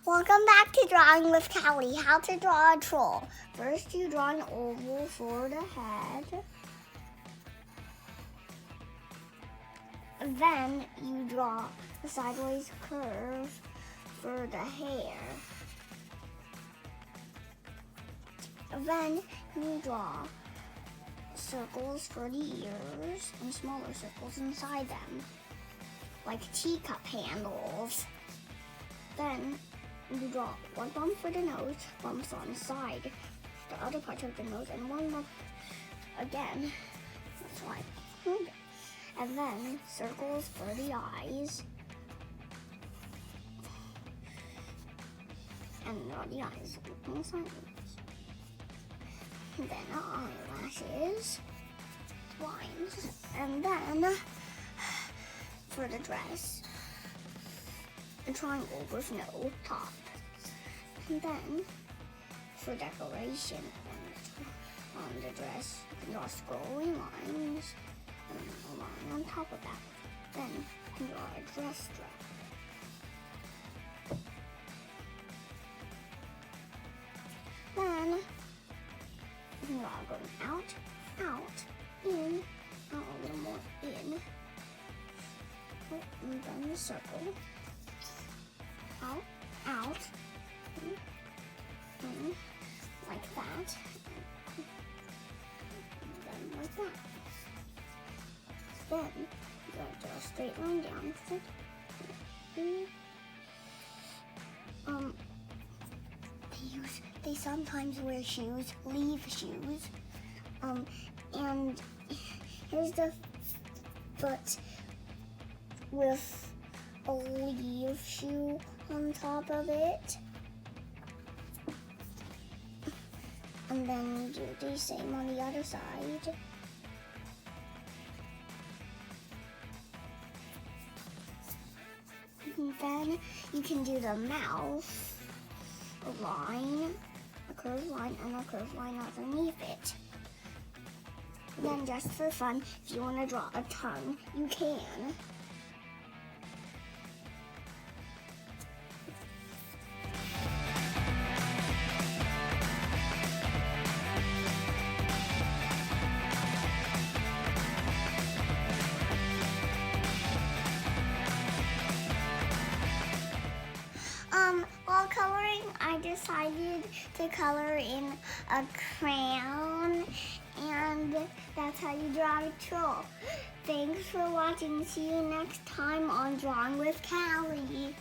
Welcome back to Drawing with Callie. How to draw a troll. First, you draw an oval for the head. Then, you draw a sideways curve for the hair. Then, you draw circles for the ears and smaller circles inside them, like teacup handles. Then, you draw one bump for the nose, bumps on the side, the other part of the nose, and one bump again. That's why. And then circles for the eyes. And draw the eyes on the sides. And then eyelashes, lines, and then for the dress, a triangle with no top. And then, for decoration on the dress, you can draw scrolling lines and a line on top of that. Then, you can draw a dress strap. Then, you can draw going out, in, out a little more in. And then the circle. Out, like that, and then like that. Then you draw a straight line down. They sometimes wear shoes, leaf shoes. And here's the foot with a leaf shoe on top of it. And then do the same on the other side. And then you can do the mouth, a line, a curved line, and a curved line underneath it. Then just for fun, if you want to draw a tongue, you can. While coloring, I decided to color in a crayon, and that's how you draw a troll. Thanks for watching. See you next time on Drawing with Callie.